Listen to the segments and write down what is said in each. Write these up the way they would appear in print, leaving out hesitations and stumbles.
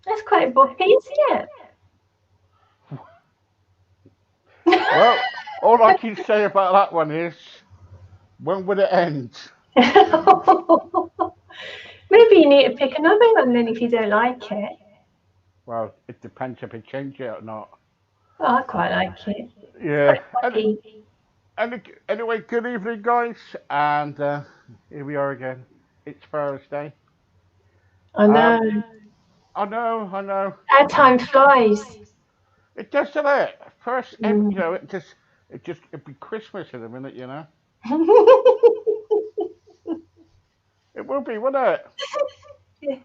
That's quite boppy, isn't it? Well, all I can say about that one is, when would it end? Maybe you need to pick another one then if you don't like it. Well, it depends if I change it or not. Oh, I quite like it. It's Yeah. quite boppy. Anyway, good evening, guys, and here we are again. It's Thursday. I Um, know. I know. Our time flies. It does, doesn't it? First, Mm. it'd be Christmas in a minute, you know. It will be, won't it? Yeah.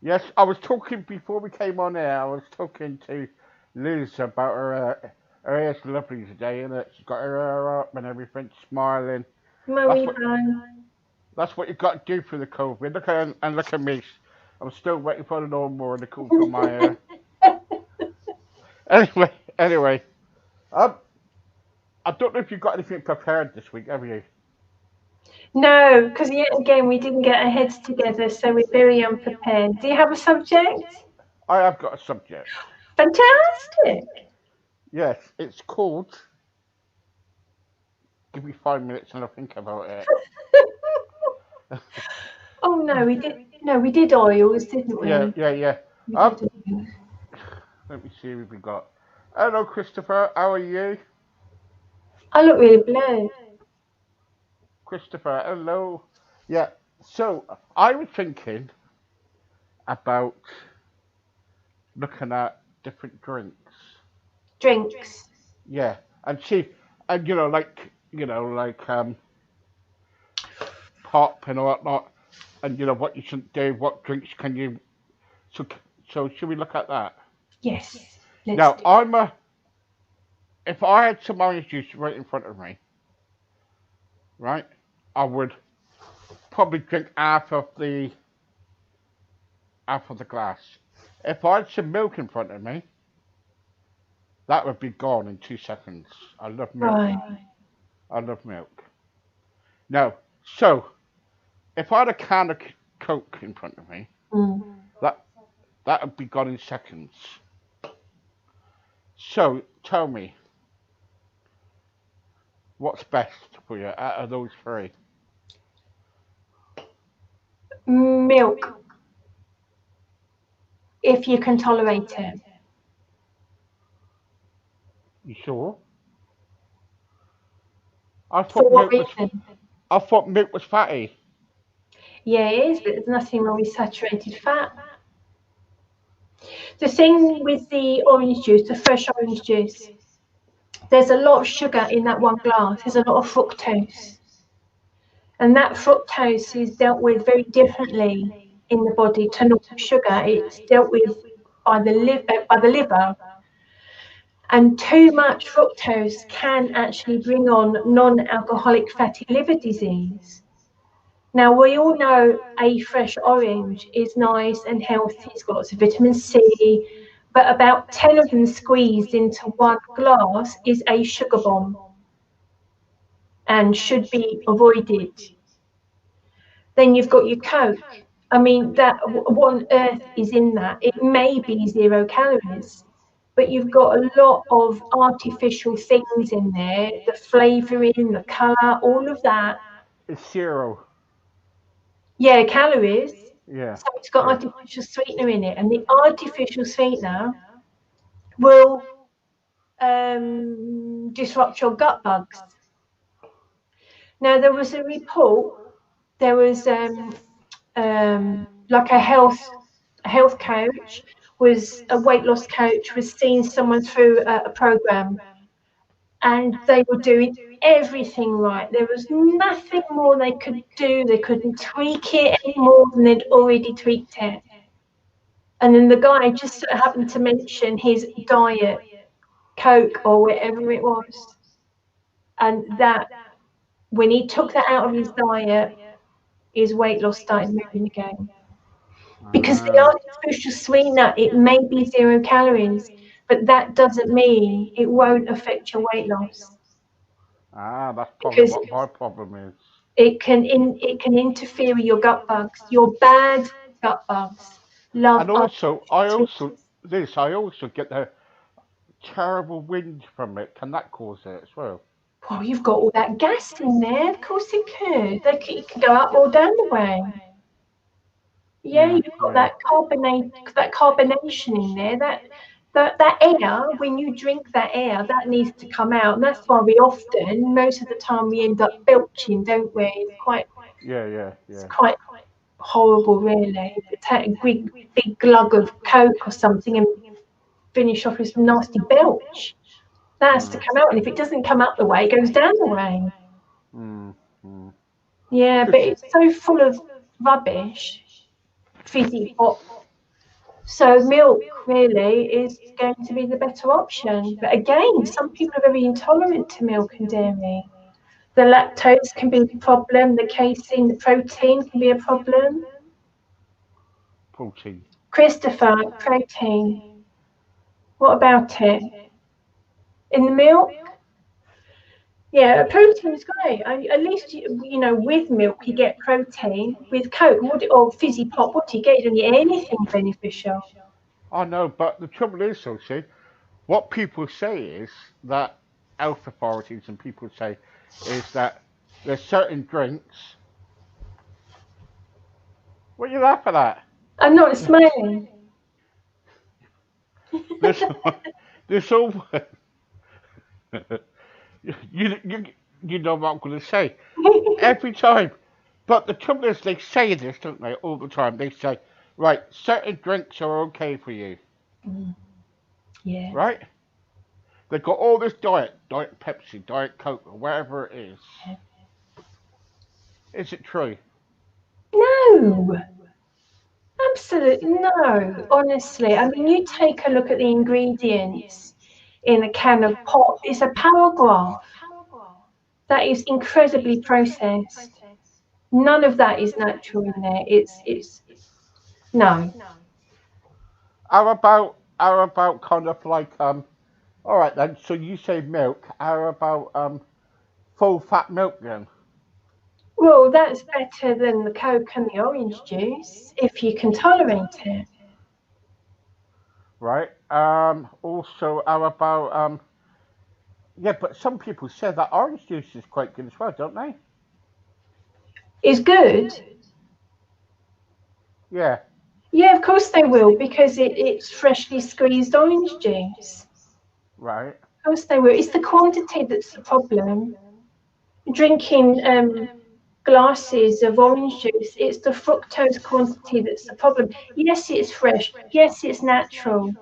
Yes, I was talking before we came on air. I was talking to Liz about her hair's lovely today, and she's got her hair up and everything, smiling. My That's wee what bun. that's what you got to do for the COVID. Look at me. I'm still waiting for the lawnmower to come from my hair. Anyway, um, I don't know if you've got anything prepared this week, have you? No, because yet again we didn't get our heads together, so we're very unprepared. Do you have a subject? I have got a subject. Fantastic. Yes, it's called. Give me 5 minutes and I'll think about it. Oh no, we did. No, we did oils, didn't we? Yeah. We Um, did oils. Let me see what we got. Hello, Christopher. How are you? I look really blurred. Christopher, hello. Yeah. So I was thinking about looking at different drinks. Drinks. Yeah, and see, and pop and whatnot, and what you shouldn't do, what drinks can you. So should we look at that? Yes. Let's Now do. if I had some orange juice right in front of me, right, I would probably drink half of the glass. If I had some milk in front of me, that would be gone in 2 seconds. I love milk. Right. I love milk. Now, so if I had a can of Coke in front of me, Mm. that that would be gone in seconds. So tell me, what's best for you out of those three? Milk, if you can tolerate it. You sure? I For thought what milk was reason? I thought milk was fatty. Yeah, it is, but there's nothing wrong with saturated fat. The thing with the orange juice, the fresh orange juice, there's a lot of sugar in that one glass. There's a lot of fructose. And that fructose is dealt with very differently in the body to normal sugar. It's dealt with by the liver. And too much fructose can actually bring on non-alcoholic fatty liver disease. Now, we all know a fresh orange is nice and healthy. It's got lots of vitamin C, but about 10 of them squeezed into one glass is a sugar bomb and should be avoided. Then you've got your Coke. I mean, what on earth is in that? It may be 0 calories, but you've got a lot of artificial things in there, the flavouring, the colour, all of that. It's zero. Yeah, calories. Yeah, So it's got yeah. artificial sweetener in it, and the artificial sweetener will disrupt your gut bugs. Now, there was a report. There was like a health coach, was a weight loss coach, was seeing someone through a program, and they were doing everything right. There was nothing more they could do. They couldn't tweak it any more than they'd already tweaked it. And then the guy just happened to mention his diet, Coke or whatever it was. And that, when he took that out of his diet, is weight loss started moving again. Because the artificial sweetener, it may be 0 calories, but that doesn't mean it won't affect your weight loss. That's probably Because what my problem is. it can interfere with your gut bugs. Your bad gut bugs love And also, artificial sweeteners. I also get the terrible wind from it. Can that cause it as well? Well, you've got all that gas in there. Of course it could. It could go up or down the way. Yeah, you've got that carbonation in there. That air, when you drink that air, that needs to come out. And that's why most of the time, we end up belching, don't we? It's quite horrible, really. Take a big glug of Coke or something and finish off with some nasty belch. That has to come out. And if it doesn't come up the way, it goes down the way. Yeah, but it's so full of rubbish, fizzy pop. So milk really is going to be the better option. But again, some people are very intolerant to milk and dairy. The lactose can be a problem, the casein, the protein can be a problem. Protein. Christopher, protein. What about it? In the milk? Yeah, protein is great. At least, with milk you get protein. With Coke or fizzy pop, what do you get? You don't get anything beneficial. I know, but the trouble is, Sophie, what people say is that health authorities and people say is that there's certain drinks. What are you laughing at? I'm not smiling. There's all. You know what I'm going to say every time. But the trouble is, they say this, don't they, all the time? They say, right, certain drinks are okay for you. Yeah. Right? They've got all this diet Pepsi, diet Coke, or whatever it is. Is it true? No. Absolutely no. Honestly, I mean, you take a look at the ingredients in a can of pop. It's a paragraph that is incredibly processed. None of that is natural in there. It's no. How about kind of like all right then, so you say milk, how about full fat milk then? Well, that's better than the Coke and the orange juice if you can tolerate it. Right. Also, how about yeah, but some people say that orange juice is quite good as well, don't they? Is good. Yeah. Yeah, of course they will, because it's freshly squeezed orange juice. Right. Of course they will. It's the quantity that's the problem. Drinking glasses of orange juice, it's the fructose quantity that's the problem. Yes, it's fresh. Yes, it's natural.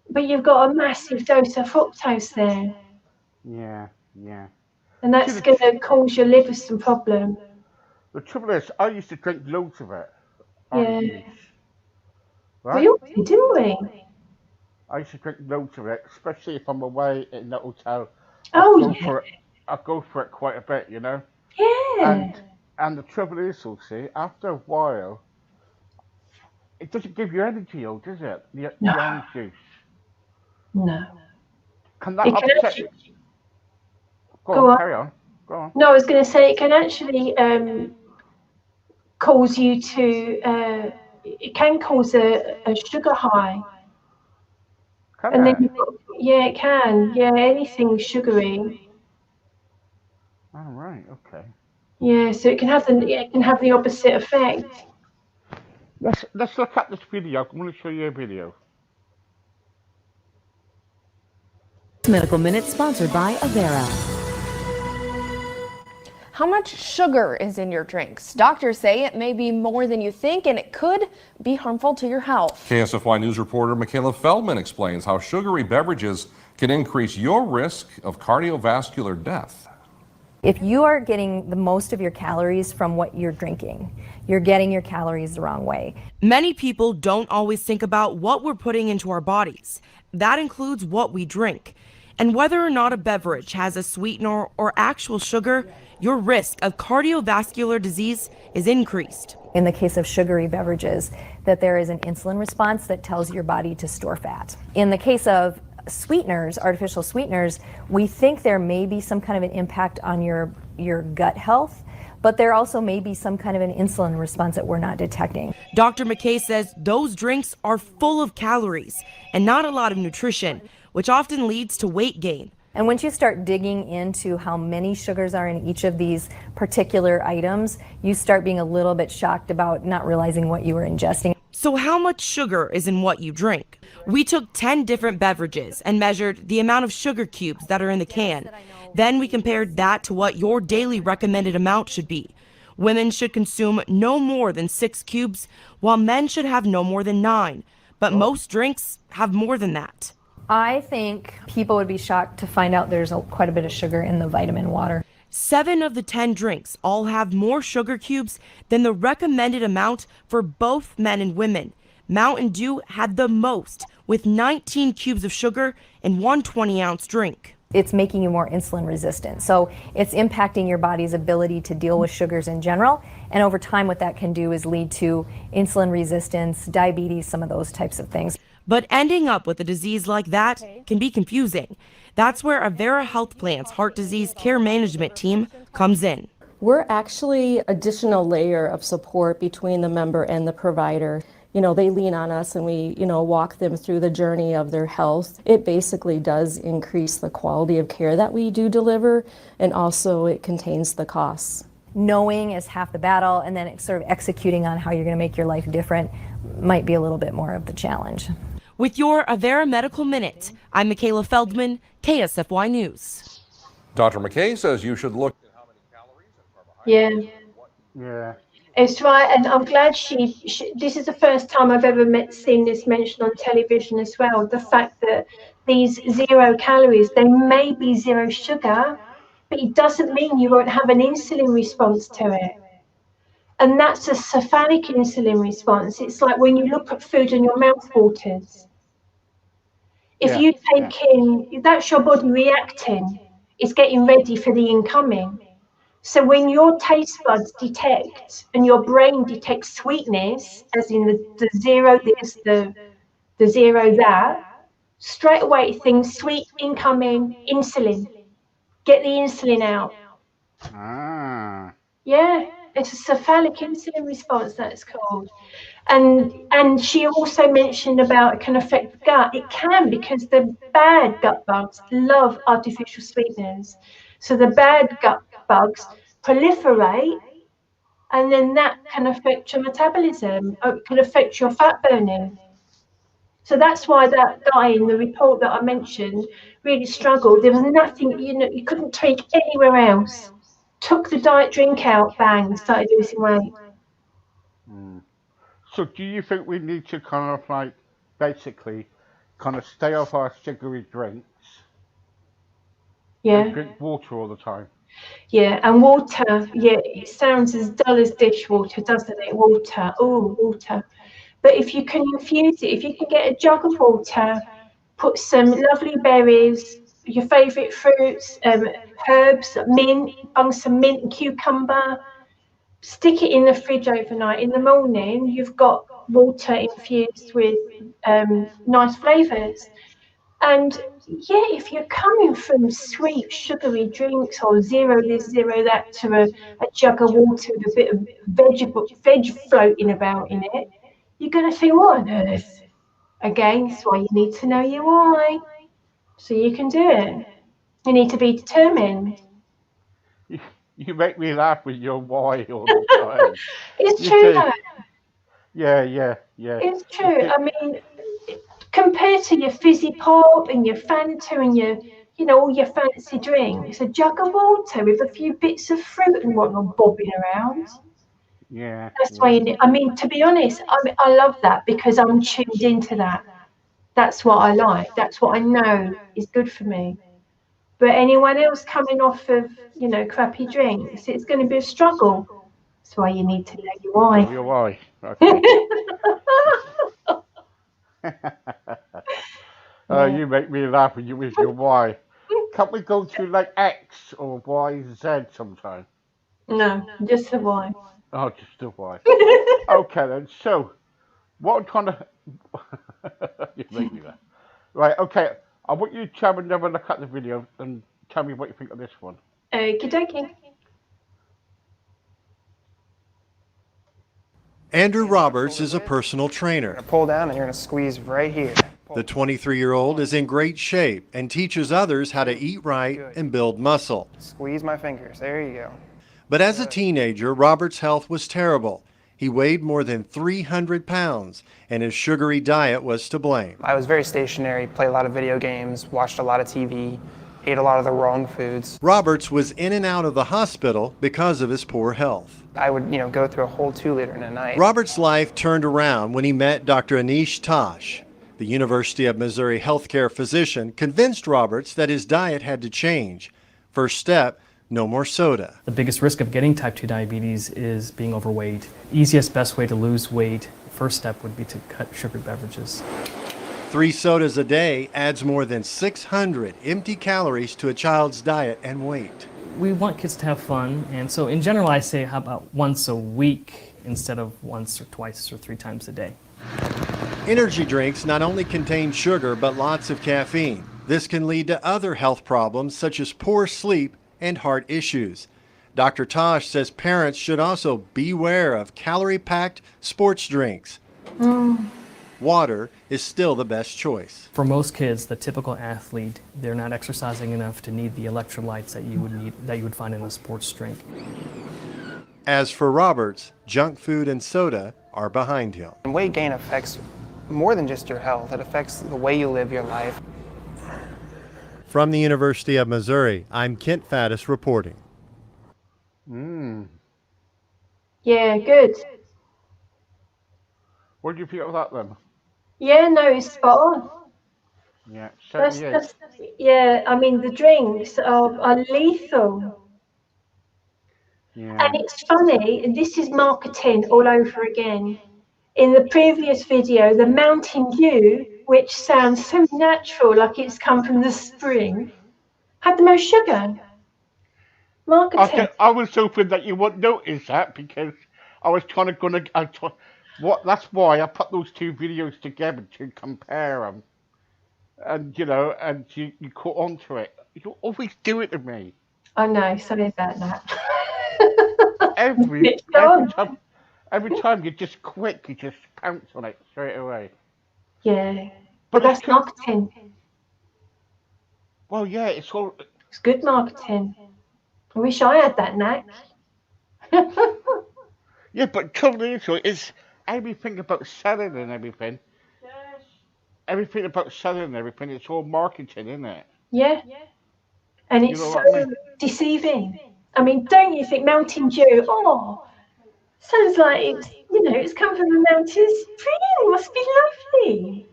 But you've got a massive dose of fructose there. Yeah. And that's going to cause your liver some problem. The trouble is, I used to drink loads of it. Orange juice. Right? We all did, didn't we? I used to drink loads of it, especially if I'm away in the hotel. I go for it quite a bit, you know. Yeah. And the trouble is, see, after a while, it doesn't give you energy, does it? The orange juice. No. Can that upset you? Go on, carry on. Go on. No, I was going to say it can actually cause you to. It can cause a sugar high. Can it? It can. Yeah, anything sugary. Oh, right. Okay. Yeah, so it can have the opposite effect. Let's look at this video. I'm going to show you a video. Medical Minute sponsored by Avera. How much sugar is in your drinks? Doctors say it may be more than you think, and it could be harmful to your health. KSFY News reporter Michaela Feldman explains how sugary beverages can increase your risk of cardiovascular death. If you are getting the most of your calories from what you're drinking, you're getting your calories the wrong way. Many people don't always think about what we're putting into our bodies. That includes what we drink. And whether or not a beverage has a sweetener or actual sugar, your risk of cardiovascular disease is increased. In the case of sugary beverages, that there is an insulin response that tells your body to store fat. In the case of sweeteners, artificial sweeteners, we think there may be some kind of an impact on your gut health, but there also may be some kind of an insulin response that we're not detecting. Dr. McKay says those drinks are full of calories and not a lot of nutrition, which often leads to weight gain. And once you start digging into how many sugars are in each of these particular items, you start being a little bit shocked about not realizing what you were ingesting. So how much sugar is in what you drink? We took 10 different beverages and measured the amount of sugar cubes that are in the can. Then we compared that to what your daily recommended amount should be. Women should consume no more than 6 cubes, while men should have no more than 9. But most drinks have more than that. I think people would be shocked to find out there's quite a bit of sugar in the vitamin water. 7 of the 10 drinks all have more sugar cubes than the recommended amount for both men and women. Mountain Dew had the most, with 19 cubes of sugar in one 20-ounce drink. It's making you more insulin resistant. So it's impacting your body's ability to deal with sugars in general. And over time, what that can do is lead to insulin resistance, diabetes, some of those types of things. But ending up with a disease like that can be confusing. That's where Avera Health Plan's heart disease care management team comes in. We're actually additional layer of support between the member and the provider. You know, they lean on us and we, walk them through the journey of their health. It basically does increase the quality of care that we do deliver, and also it contains the costs. Knowing is half the battle, and then sort of executing on how you're going to make your life different might be a little bit more of the challenge. With your Avera Medical Minute, I'm Michaela Feldman, KSFY News. Dr. McKay says you should look at how many calories and carbohydrates. Yeah. It's right, and I'm glad she this is the first time I've ever seen this mentioned on television as well. The fact that these 0 calories, they may be 0 sugar, but it doesn't mean you won't have an insulin response to it. And that's a cephalic insulin response. It's like when you look at food and your mouth waters. If you take in, that's your body reacting. It's getting ready for the incoming. So when your taste buds detect and your brain detects sweetness, as in the 0 this, the 0 that, straight away it thinks sweet incoming, insulin. Get the insulin out. Ah. Yeah, it's a cephalic insulin response, that's called. And she also mentioned about it can affect the gut. It can, because the bad gut bugs love artificial sweeteners. So the bad gut bugs proliferate, and then that can affect your metabolism. It can affect your fat burning. So that's why that guy in the report that I mentioned really struggled. There was nothing, you couldn't tweak anywhere else. Took the diet drink out, bang, started losing weight. So do you think we need to kind of basically stay off our sugary drinks and drink water all the time? Yeah, and water, it sounds as dull as dishwater, doesn't it? Water, water. But if you can infuse it, if you can get a jug of water, put some lovely berries, your favourite fruits, herbs, mint, bung some mint and cucumber, stick it in the fridge overnight. In the morning, you've got water infused with nice flavours. And if you're coming from sweet, sugary drinks or 0 this, 0 that to a jug of water with a bit of veg floating about in it, you're going to think, what on earth? Again, that's why you need to know your why, so you can do it. You need to be determined. You make me laugh with your why all the time. It's true, though. Yeah. It's true. I mean, compared to your fizzy pop and your Fanta and your, all your fancy drinks, a jug of water with a few bits of fruit and whatnot bobbing around. Yeah. That's why to be honest, I love that because I'm tuned into that. That's what I like. That's what I know is good for me. But anyone else coming off of, crappy drinks, it's going to be a struggle. That's why you need to know your why. Know your why. Okay. You make me laugh with your why. Can't we go to like X or Y, Z sometime? No, just the Y. Oh, just a Y. Okay then. So, what kind of? You make me laugh. Right. Okay. I want you to have another look at the video and tell me what you think of this one. Okie dokie. Andrew Roberts is a personal trainer. You're gonna pull down and you're gonna squeeze right here. The 23-year-old is in great shape and teaches others how to eat right and build muscle. Squeeze my fingers. There you go. But as a teenager, Robert's health was terrible. He weighed more than 300 pounds, and his sugary diet was to blame. I was very stationary, played a lot of video games, watched a lot of TV, ate a lot of the wrong foods. Roberts was in and out of the hospital because of his poor health. I would, go through a whole 2-liter in a night. Roberts' life turned around when he met Dr. Anish Tosh. The University of Missouri healthcare physician convinced Roberts that his diet had to change. First step, no more soda. The biggest risk of getting type 2 diabetes is being overweight. Easiest, best way to lose weight, first step would be to cut sugary beverages. 3 sodas a day adds more than 600 empty calories to a child's diet and weight. We want kids to have fun, and so in general I say how about once a week instead of once or twice or 3 times a day. Energy drinks not only contain sugar but lots of caffeine. This can lead to other health problems such as poor sleep and heart issues. Dr. Tosh says parents should also beware of calorie-packed sports drinks. Water is still the best choice. For most kids, the typical athlete, they're not exercising enough to need the electrolytes that you would find in a sports drink. As for Roberts, junk food and soda are behind him. And weight gain affects more than just your health. It affects the way you live your life. From the University of Missouri, I'm Kent Faddis reporting. Yeah, good. What do you think of that then? Yeah, no, it's spot on. Yeah, certainly is. Yeah, I mean, the drinks are lethal. Yeah. And it's funny, and this is marketing all over again. In the previous video, the Mountain Dew, which sounds so natural, like it's come from the spring, had the most sugar. Marketing. I was hoping that you wouldn't notice that because I was that's why I put those 2 videos together to compare them. And, and you caught on to it. You always do it to me. I know, sorry about that. Every time you're just quick, you just pounce on it straight away. Yeah, but that's marketing. Well, yeah, it's good marketing. I wish I had that knack. Yeah, but totally it's everything about selling and everything. Yes. Everything about selling and everything, it's all marketing, isn't it? Yeah. And it's so deceiving. I mean, don't you think Mountain Dew, sounds like it's come from the mountain spring. It must be lovely.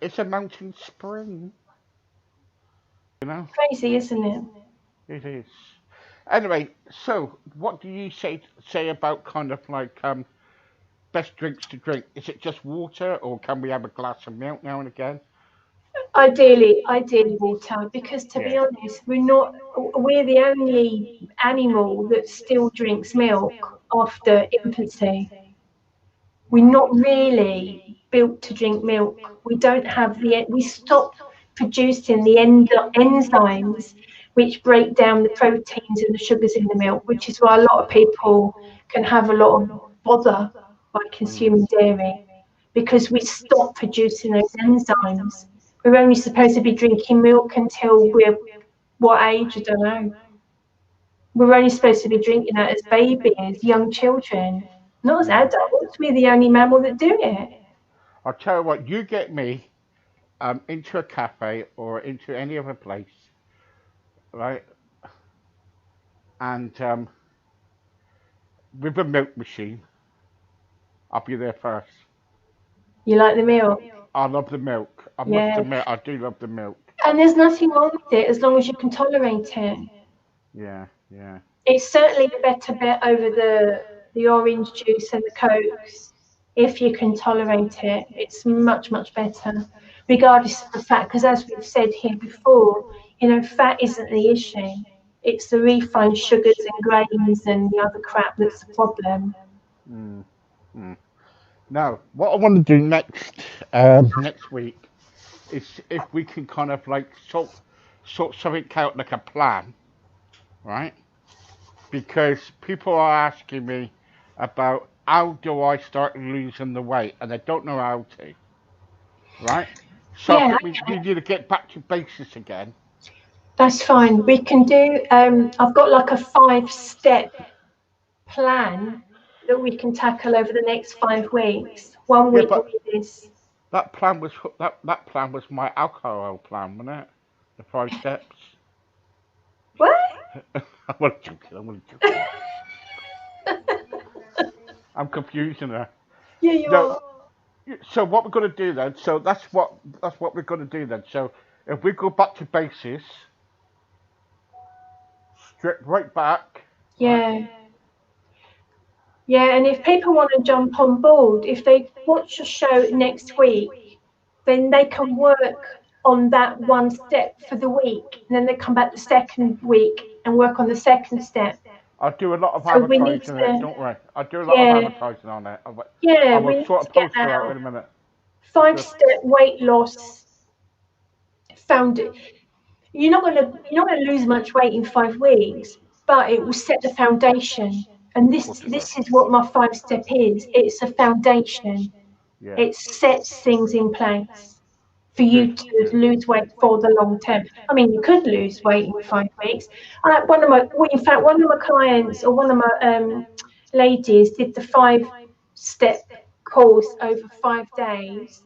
It's a mountain spring. Crazy, isn't it? It is. Anyway, so what do you say about kind of like best drinks to drink? Is it just water, or can we have a glass of milk now and again? Ideally water, because to be honest, we're the only animal that still drinks milk after infancy. We're not really built to drink milk. We don't have we stop producing the enzymes which break down the proteins and the sugars in the milk, which is why a lot of people can have a lot of bother by consuming dairy, because we stop producing those enzymes. We're only supposed to be drinking milk until we're what age? I don't know. We're only supposed to be drinking that as babies, young children, not as adults. We're the only mammal that do it. I'll tell you what, you get me into a cafe or into any other place, right? And with a milk machine, I'll be there first. You like the milk? I love the milk. I must admit, I do love the milk. And there's nothing wrong with it as long as you can tolerate it. Yeah. It's certainly a better bet over the orange juice and the Cokes. If you can tolerate it, it's much, much better, regardless of the fact, because as we've said here before, Fat isn't the issue. It's the refined sugars and grains and the other crap that's the problem. Mm, mm. Now, what I want to do next week is if we can kind of like sort something out like a plan, right? Because people are asking me about how do I start losing the weight, and they don't know how to, right? So I Yeah, think we need to get back to basics again. that's fine. We can do, I've got like a 5-step plan that we can tackle over the next 5 weeks. One Yeah, week will but be this. that plan was my alcohol plan, wasn't it? The 5 steps. What? I'm only joking. I'm only joking. I'm confusing her. Yeah, you No. are. So what we're going to do then? So that's what we're going to do then. So if we go back to basis, strip right back. Yeah. Right? Yeah, and if people want to jump on board, if they watch the show next week, then they can work on that one step for the week. And then they come back the second week and work on the second step. I do a lot of So we need advertising on it, to, don't worry. I do a lot of yeah, advertising on it. yeah, I we will need sort to a get poster that out out. in a minute. 5-step weight loss found. You're not gonna lose much weight in 5 weeks, but it will set the foundation. And Of this course it will. this is what my 5-step is. It's a foundation. Yeah. It sets things in place for Good. you to lose weight for the long term. I mean, you could lose weight in 5 weeks. In fact, one of my clients or one of my ladies did the 5-step course over 5 days,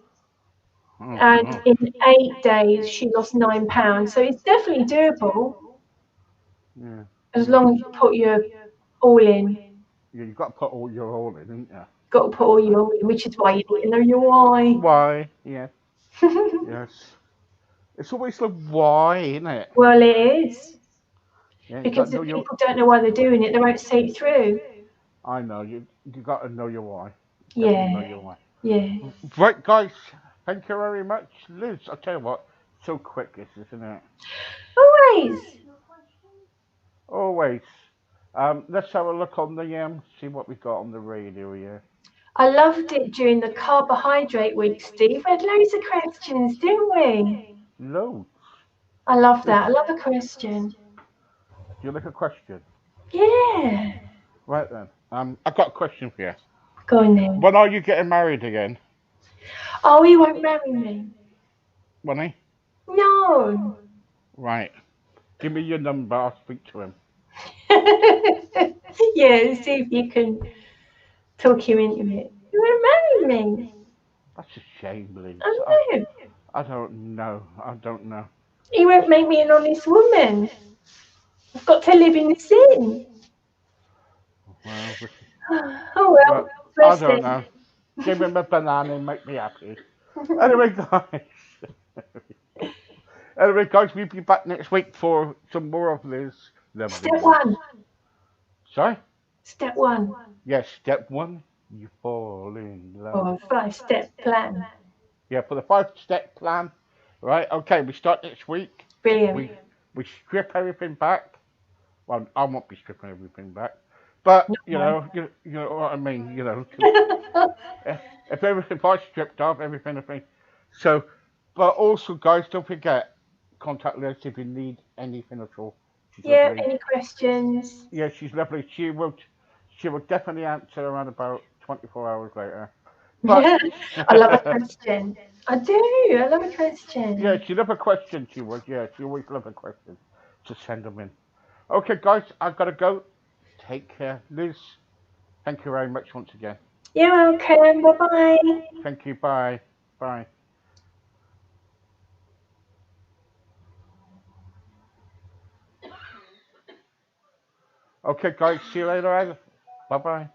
Oh, and oh. in 8 days she lost 9 pounds. So it's definitely doable Yeah. as Yeah. long as you put your all in. Yeah. You've got to put all your all in, haven't you? Got to put all your all in, which is why you need to know your why. Why? Yeah. Yes. It's always the why, isn't it? Well, it is. Yeah. You got Because to know if your. people don't know why they're doing it, they won't see it through. I know you got to know your why. Definitely know Yeah, your why. yeah. Right, guys. Thank you very much, Liz. I'll tell you what. So quick, this isn't it? Always. Always. Let's have a look on the see what we got on the radio here. I loved it during the carbohydrate week, Steve. We had loads of questions, didn't we? Loads. I love that. I love a question. Do you like a question? Yeah. Right then. I've got a question for you. Go on then. When are you getting married again? Oh, he won't marry me. When he? No. Right. Give me your number. I'll speak to him. Yeah, see if you can talk him into it. He won't marry me. That's a shame, Liz. I know. I don't know. I don't know. He won't make me an honest woman. I've got to live in the sin. Well, Oh well, I bless don't him. know. Give him a banana and make me happy. Anyway, guys. Anyway, guys, we'll be back next week for some more of Liz. Step 1. Sorry? Step 1. Yes, step 1, you fall in love. Or a 5-step plan. Yeah, for the 5-step plan. Right, okay, we start next week. Brilliant. We strip everything back. Well, I won't be stripping everything back. But, you know what I mean, if everything is stripped off, everything. So, but also, guys, don't forget, contact Liz if you need anything at all. She's Yeah, lovely. any questions? Yeah, she's lovely. She will definitely answer around about 24 hours later. But, I love a question. I do. I love a question. Yeah, she love a question, she would. Yeah, she always love a question. To send them in. Okay, guys, I've got to go. Take care. Liz, thank you very much once again. You're welcome. Bye-bye. Thank you. Bye. Bye. Okay, guys, see you later. Bye-bye.